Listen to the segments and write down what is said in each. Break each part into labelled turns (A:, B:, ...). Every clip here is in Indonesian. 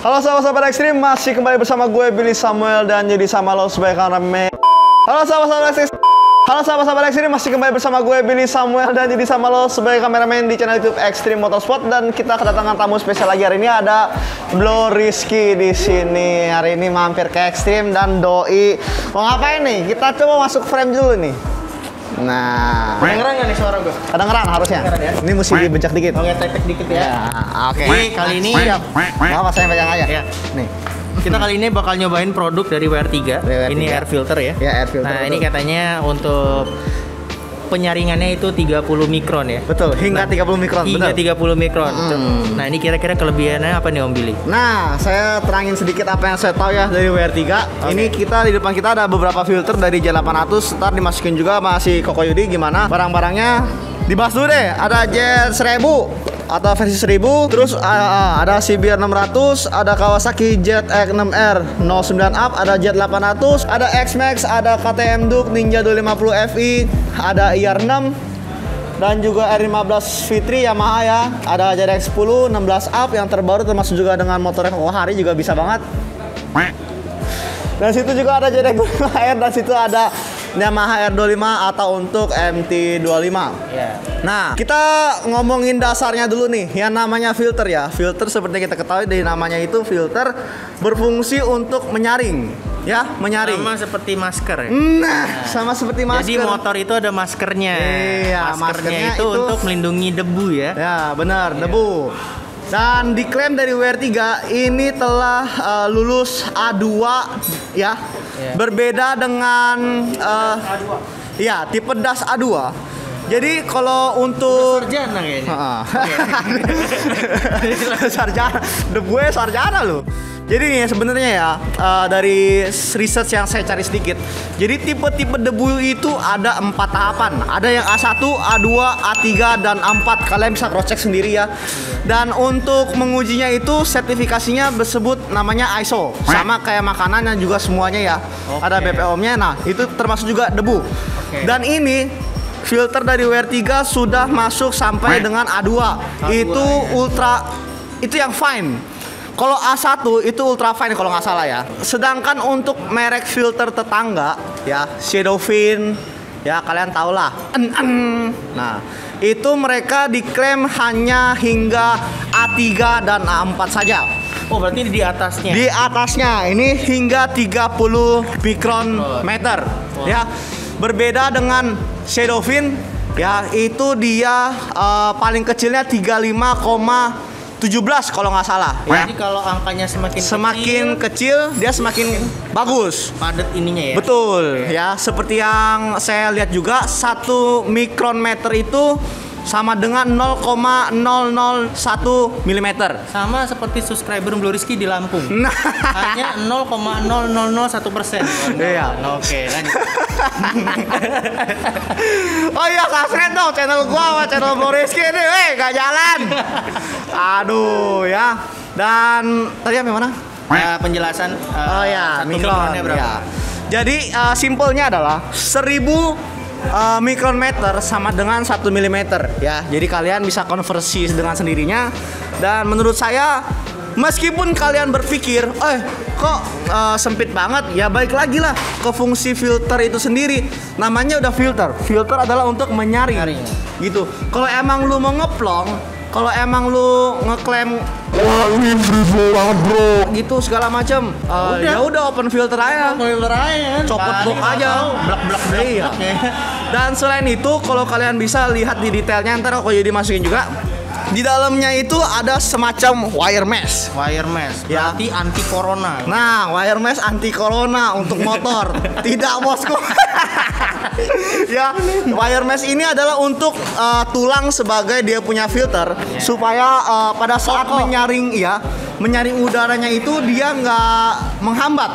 A: Halo sahabat-sahabat ekstrim, masih kembali bersama gue Billy Samuel dan jadi sama lo sebagai kameramen. Halo sahabat-sahabat ekstrim, masih kembali bersama gue Billy Samuel dan jadi sama lo sebagai kameramen di channel YouTube Extreme Motorsport, dan kita kedatangan tamu spesial lagi hari ini. Ada Blo Rizky di sini. Hari ini mampir ke Extreme dan doi mau ngapain nih? Kita coba masuk frame dulu nih. Nah,
B: kedengeran nggak nih suara gue?
A: Kedengeran harusnya.
B: Ya?
A: Ini mesti dibencak dikit.
B: Oke, tepek dikit ya.
A: Oke.
B: Jadi kali ini
A: apa saya pegang aja.
B: Ya.
A: Nih.
B: Kita kali ini bakal nyobain produk dari WR3. Ini air filter ya.
A: Ya, air filter.
B: Nah, betul. Ini katanya untuk penyaringannya itu 30 mikron ya.
A: Betul, hingga 30 mikron.
B: Hingga 30 mikron. Nah, ini kira-kira kelebihannya apa nih Om Billy?
A: Nah, saya terangin sedikit apa yang saya tahu ya dari WR3. Okay. Ini kita di depan kita ada beberapa filter dari J800. Ntar dimasukin juga masih Kokoyudi. Gimana barang-barangnya? Dibahas dulu deh. Ada J1000 atau versi 1000, terus ada CBR 600, ada Kawasaki ZX6R 09 Up, ada Z800, ada X-Max, ada KTM Duke Ninja 250 Fi, ada IR6 dan juga R15 Fitri Yamaha ya. Ada ZX10 16 Up yang terbaru, termasuk juga dengan motornya Hari juga bisa banget. Dan situ juga ada ZX25R, dan situ ada Yamaha R25 atau untuk MT25.
B: Yeah.
A: Nah, kita ngomongin dasarnya dulu nih. Yang namanya filter ya. Filter seperti kita ketahui dari namanya itu, filter berfungsi untuk menyaring. Ya, menyaring.
B: Sama seperti masker ya.
A: Nah, sama seperti masker.
B: Jadi motor itu ada maskernya.
A: Iya,
B: maskernya itu untuk melindungi debu ya.
A: Ya, benar, debu. Dan diklaim dari WR3 ini telah lulus A2 ya. Yeah. Berbeda dengan ya tipe DAS A2. Jadi kalau untuk
B: sarjana kayaknya.
A: Sarjana, debunya sarjana loh. Jadi nih sebenarnya ya, dari research yang saya cari sedikit. Jadi tipe-tipe debu itu ada 4 tahapan. Ada yang A1, A2, A3 dan A4. Kalian bisa cross check sendiri ya. Dan untuk mengujinya itu sertifikasinya disebut namanya ISO. Sama kayak makanan yang juga semuanya ya. Ada BPOM-nya. Nah, itu termasuk juga debu. Dan ini filter dari WR3 sudah masuk sampai dengan A2. Itu ya. Ultra, itu yang fine. Kalau A1 itu ultra fine kalau nggak salah ya. Sedangkan untuk merek filter tetangga ya, Shadowfin ya, kalian tau lah. Nah, itu mereka diklaim hanya hingga A3 dan A4 saja.
B: Oh, berarti di atasnya.
A: Di atasnya ini hingga 30 mikron meter ya. Berbeda dengan Shadowfin ya, itu dia paling kecilnya 35,17 kalau nggak salah.
B: Jadi kalau angkanya semakin
A: kecil dia semakin bagus.
B: Padat ininya ya.
A: Betul ya, seperti yang saya lihat juga 1 mikron meter itu sama dengan 0,001 mm.
B: Sama seperti subscriber Blo Rizky di Lampung.
A: Nah,
B: hanya 0,0001%.
A: Iya.
B: Oke, lanjut.
A: Oh iya, subscribe dong channel gua sama channel Blo Rizky nih. Gak jalan. Aduh ya. Dan tadi apa mana?
B: Penjelasan.
A: Oh ya, mikron
B: mikronnya berapa?
A: Ya. Jadi simpelnya adalah 1000 mikrometer sama dengan 1 mm ya. Jadi kalian bisa konversi dengan sendirinya. Dan menurut saya, meskipun kalian berpikir, kok sempit banget, ya baik lagi lah ke fungsi filter itu sendiri. Namanya udah filter. Filter adalah untuk menyaring. Gitu. Kalau emang lu mau ngeplong, kalau emang lu ngeklaim wah ini dribble banget bro gitu segala macam, ya udah open filter aja. Copot box aja. Blak. Iya. Dan selain itu, kalau kalian bisa lihat di detailnya, ntar aku jadi masukin juga. Di dalamnya itu ada semacam wire mesh.
B: Ya. Berarti anti corona.
A: Nah, wire mesh anti corona untuk motor. Tidak, bosku. Ya, wire mesh ini adalah untuk tulang sebagai dia punya filter, supaya pada saat menyaring udaranya itu dia nggak menghambat.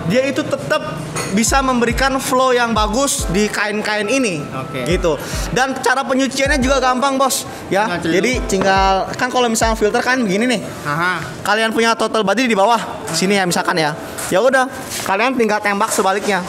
A: Dia itu tetap bisa memberikan flow yang bagus di kain-kain ini. Gitu. Dan cara penyuciannya juga gampang, bos. Ya. Jadi tinggal, kan kalau misalnya filter kan begini nih. Kalian punya total body di bawah sini ya misalkan ya. Ya udah, kalian tinggal tembak sebaliknya.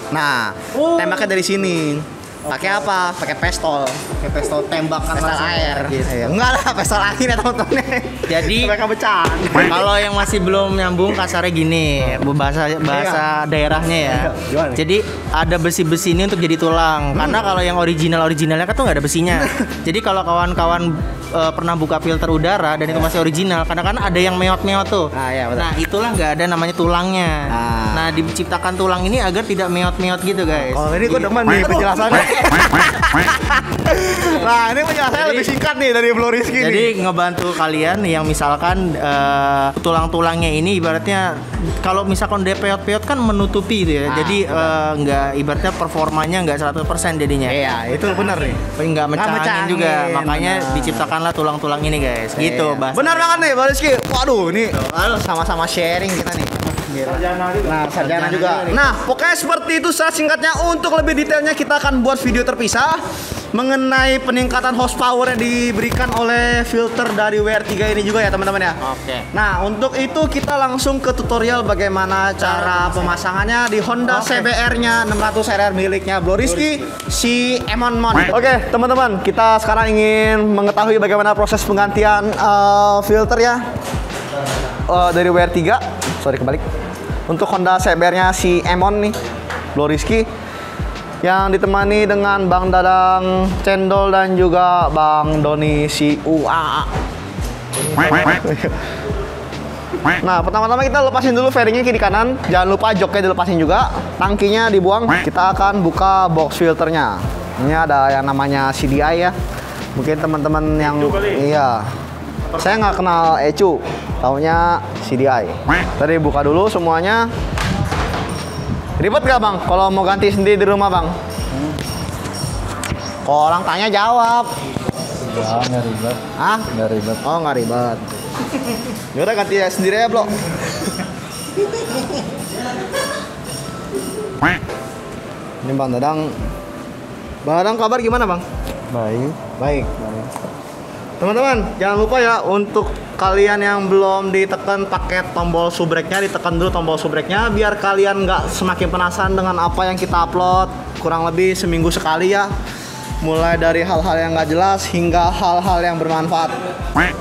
A: Nah, tembaknya dari sini. Pakai apa? Pakai pistol.
B: Pakai pistol tembakan
A: Pistol
B: langsung.
A: air.
B: Gitu.
A: Iya. Enggak lah, pistol angin ya teman-teman.
B: Jadi
A: mereka bercanda.
B: kalau yang masih belum nyambung kasarnya gini, bahasa daerahnya ya.
A: Gimana nih?
B: Jadi ada besi-besi ini untuk jadi tulang. Karena kalau yang originalnya kan tuh nggak ada besinya. Jadi kalau kawan-kawan pernah buka filter udara dan itu masih original, kadang-kadang ada yang meot-meot tuh.
A: Iya, betul.
B: Nah, itulah nggak ada namanya tulangnya.
A: Ah.
B: Nah, diciptakan tulang ini agar tidak meot-meot gitu, guys.
A: Oh, ini gue demen nih penjelasannya. Nah, ini penjelasannya
B: Jadi-
A: lebih singkat nih dari Bro Rizky
B: Jadi
A: nih.
B: ngebantu kalian yang misalkan tulang-tulangnya ini ibaratnya kalau misalkan dia peot-peot kan menutupi gitu ya.
A: Ah,
B: Jadi nggak ibaratnya performanya nggak 100% jadinya.
A: Iya, itu benar nih.
B: Nggak mecahangin
A: mecahangin,
B: juga. Makanya
A: benar.
B: diciptakanlah tulang-tulang ini, guys. Gitu,
A: Iya.
B: Bas.
A: Benar banget nih, Bro Rizky. Waduh, ini sama-sama sharing kita nih. Nah, sarjana juga. Nah, pokoknya seperti itu secara singkatnya. Untuk lebih detailnya kita akan buat video terpisah mengenai peningkatan horsepower yang diberikan oleh filter dari WR3 ini juga ya teman-teman ya.
B: Oke.
A: Nah, untuk itu kita langsung ke tutorial bagaimana cara pemasangannya di Honda CBR-nya 600 RR miliknya Bro Rizky si Emon Mon. Oke, teman-teman, kita sekarang ingin mengetahui bagaimana proses penggantian filter ya dari WR3. Sorry, kebalik. Untuk Honda CBR-nya si Emon nih, Bro Rizky, yang ditemani dengan Bang Dadang Cendol dan juga Bang Doni si UAA. Nah, pertama-tama kita lepasin dulu fairingnya kiri kanan. Jangan lupa joknya dilepasin juga. Tangkinya dibuang. Kita akan buka box filternya. Ini ada yang namanya CDI ya. Mungkin teman-teman yang iya. Saya nggak kenal Ecu, taunya CDI. Tadi buka dulu semuanya. Ribet gak bang? Kalau mau ganti sendiri di rumah bang? Kalau orang tanya jawab.
C: Ya, nggak ribet.
A: Hah?
C: Nggak ribet.
A: Oh nggak ribet. Yaudah ganti sendiri ya bro. Ini Bang Dadang. Bang Dadang kabar gimana bang?
C: Baik.
A: Baik. Teman-teman jangan lupa ya untuk kalian yang belum ditekan pakai tombol subreknya, ditekan dulu tombol subreknya biar kalian nggak semakin penasaran dengan apa yang kita upload kurang lebih seminggu sekali ya. Mulai dari hal-hal yang nggak jelas hingga hal-hal yang bermanfaat.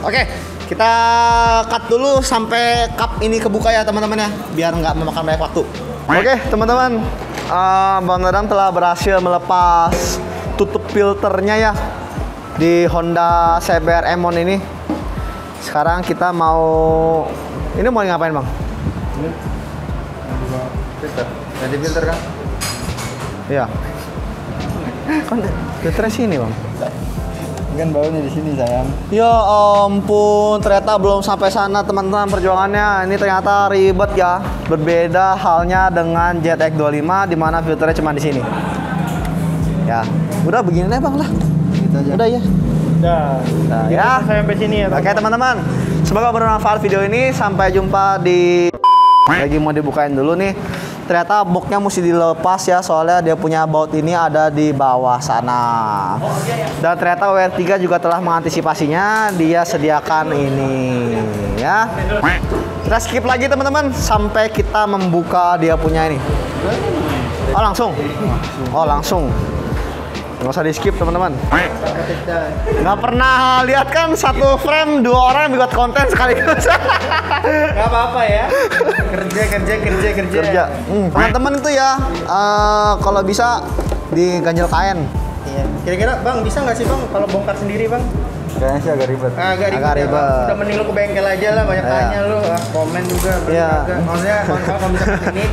A: Oke, kita cut dulu sampai cup ini kebuka ya teman-teman ya, biar nggak memakan banyak waktu. Oke, teman-teman, Bang Dadang telah berhasil melepas tutup filternya ya di Honda CBR Emon ini. Sekarang kita mau ngapain bang?
C: Ganti filter kan?
A: Iya. Kan filternya sini bang.
C: Kan baunya di sini sayang.
A: Ya ampun, ternyata belum sampai sana teman-teman perjuangannya. Ini ternyata ribet ya. Berbeda halnya dengan ZX25 di mana filternya cuma di sini. Ya, udah begini deh bang lah.
C: Gitu aja.
A: Udah ya. Nah, ya.
C: Sampai sini ya.
A: Oke teman-teman, semoga bermanfaat video ini. Sampai jumpa di lagi mau dibukain dulu nih. Ternyata boxnya mesti dilepas ya, soalnya dia punya baut ini ada di bawah sana. Dan ternyata WR3 juga telah mengantisipasinya, dia sediakan ini ya. Kita skip lagi teman-teman sampai kita membuka dia punya ini. Oh langsung? Oh langsung. Nggak usah di skip teman-teman. Nggak pernah lihat kan satu frame dua orang yang buat konten sekaligus.
B: Nggak apa-apa ya. Kerja.
A: Teman-teman itu ya kalau bisa diganjel kain.
B: Iya. Kira-kira Bang bisa nggak sih Bang kalau bongkar sendiri Bang?
C: Kayaknya sih agak ribet.
B: Agak ribet.
A: Agak
B: Ya,
A: ribet.
B: Bang. Udah mending lu ke bengkel aja lah, banyak
A: Iya.
B: tanya lu, komen juga.
A: Iya.
B: Maksudnya kalau bisa ke sini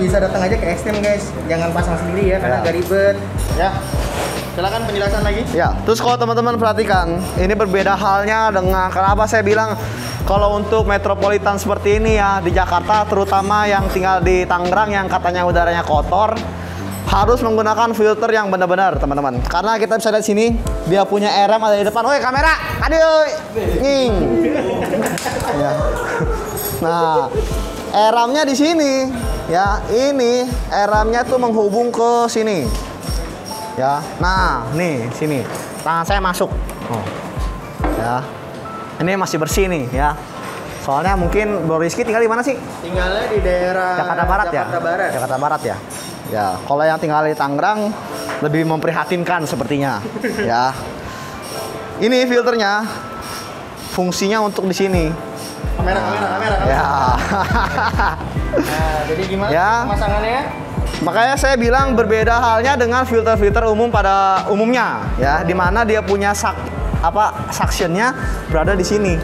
B: bisa datang aja ke Extreme guys. Jangan pasang sendiri ya karena
A: Iya.
B: agak ribet. Ya. Silakan penjelasan lagi.
A: Ya, terus kalau teman-teman perhatikan, ini berbeda halnya dengan kenapa saya bilang kalau untuk metropolitan seperti ini ya di Jakarta, terutama yang tinggal di Tangerang yang katanya udaranya kotor, harus menggunakan filter yang benar-benar, teman-teman. Karena kita bisa lihat sini, dia punya RM ada di depan. Oi, kamera, aduh, nying. Ya. Nah, RM-nya di sini, ya. Ini RM-nya tuh menghubung ke sini. Ya, nah, nih sini tangan saya masuk, ya, ini masih bersih nih, ya. Soalnya mungkin Bro Rizky tinggal di mana sih?
B: Tinggalnya di daerah
A: Jakarta Barat ya.
B: Jakarta Barat.
A: Jakarta Barat ya. Ya, kalau yang tinggal di Tangerang lebih memprihatinkan sepertinya. Ya. Ini filternya fungsinya untuk di sini.
B: Kamera.
A: Ya.
B: Nah, jadi gimana
A: Ya.
B: pemasangannya?
A: Makanya saya bilang berbeda halnya dengan filter-filter umum pada umumnya, ya, di mana dia punya suctionnya berada di sini.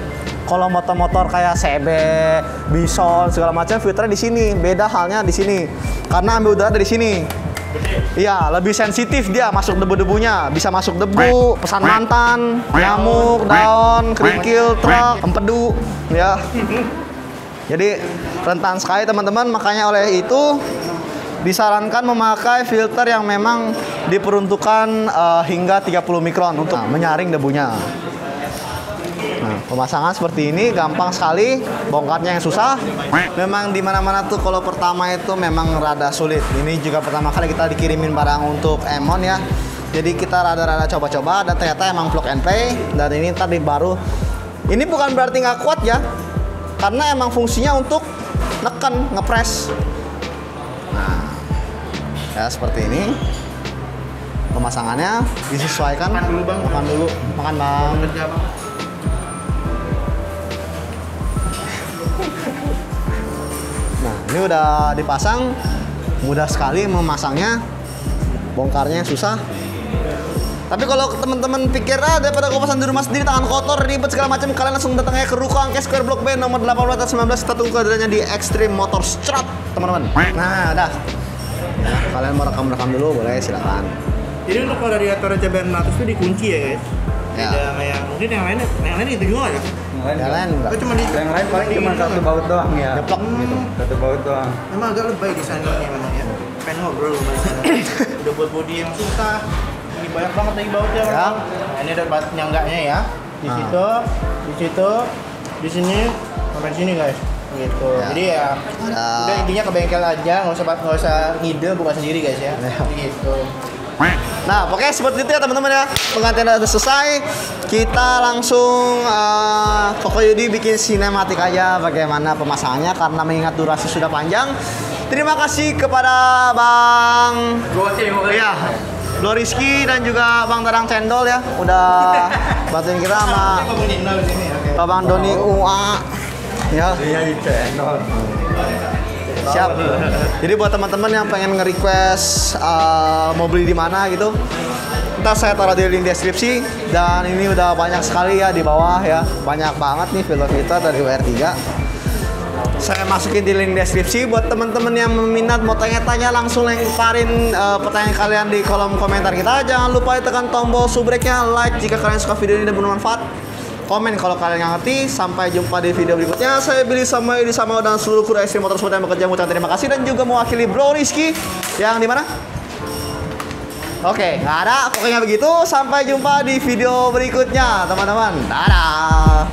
A: Kalau motor-motor kayak CB, Bison segala macam filternya di sini. Beda halnya di sini, karena ambil udara dari sini. Iya, lebih sensitif dia masuk debu-debunya, bisa masuk debu, pesan mantan, nyamuk, daun, kerikil, truk, empedu, ya. Jadi rentan sekali teman-teman, makanya oleh itu disarankan memakai filter yang memang diperuntukkan hingga 30 mikron untuk menyaring debunya. Nah, pemasangan seperti ini gampang sekali, bongkarnya yang susah. Memang di mana-mana tuh kalau pertama itu memang rada sulit. Ini juga pertama kali kita dikirimin barang untuk Emon ya. Jadi kita rada-rada coba-coba dan ternyata emang plug and play. Dan ini tadi baru. Ini bukan berarti nggak kuat ya, karena emang fungsinya untuk neken, ngepres. Nah, ya seperti ini pemasangannya disesuaikan.
B: Makan dulu, Bang.
A: Makan dulu, makan bang.
B: Kerja, Bang.
A: Nah, ini udah dipasang, mudah sekali memasangnya, bongkarnya susah. Tapi kalau teman-teman pikir daripada gue pasang di rumah sendiri tangan kotor ribet segala macam, kalian langsung datangnya ke Ruko Angke Square Block B nomor 18/19. Kita tunggu kehadirannya di Extreme Motor Strut, teman-teman. Nah, dah. Nah, kalian mau rekam dulu boleh, silakan.
B: Jadi untuk radiator CB600 itu dikunci ya guys.
A: Ya.
B: Beda sama yang mungkin yang lain itu juga ya.
A: Yang lain enggak.
B: Cuma di
C: Yang lain paling cuma satu baut doang ya.
A: Nyeplok gitu.
C: Satu baut doang.
B: Emang agak lebay desainernya memang ya. Pengen ngobrol sama desainer. Udah buat body yang susah. Ini banyak banget lagi bautnya.
A: Ya.
B: Bang. Nah, ini ada baut penyangganya ya. Di
A: Ah.
B: situ, di situ, di sini, sampai sini guys. Gitu.
A: Ya.
B: Jadi ya udah intinya ke bengkel aja, nggak usah ngide buka sendiri guys ya.
A: Ya.
B: Gitu.
A: Nah, pokoknya seperti itu ya teman-teman ya. Pengantin udah selesai. Kita langsung Koko Yudi bikin sinematik aja bagaimana pemasangannya karena mengingat durasi sudah panjang. Terima kasih kepada Bang Iya, Bro Rizky dan juga Bang Tarang Cendol ya udah bantuin kita sama Bang Doni UA. Ya.
C: Iya di channel.
A: Siap. Jadi buat teman-teman yang pengen nge-request mau beli di mana gitu, ntar saya taruh di link deskripsi. Dan ini udah banyak sekali ya di bawah ya, banyak banget nih filter-filter dari WR3. Saya masukin di link deskripsi buat teman-teman yang meminat mau tanya-tanya langsung lemparin pertanyaan kalian di kolom komentar kita. Jangan lupa tekan tombol subrek-nya, like jika kalian suka video ini dan bermanfaat. Komen kalau kalian nggak ngerti. Sampai jumpa di video berikutnya. Saya Billy sama Yudi sama dan seluruh kru Extreme Motorsport yang bekerja. Mengucapkan terima kasih dan juga mewakili Bro Rizky yang di mana? Oke, nggak ada. Pokoknya begitu. Sampai jumpa di video berikutnya, teman-teman. Dadah.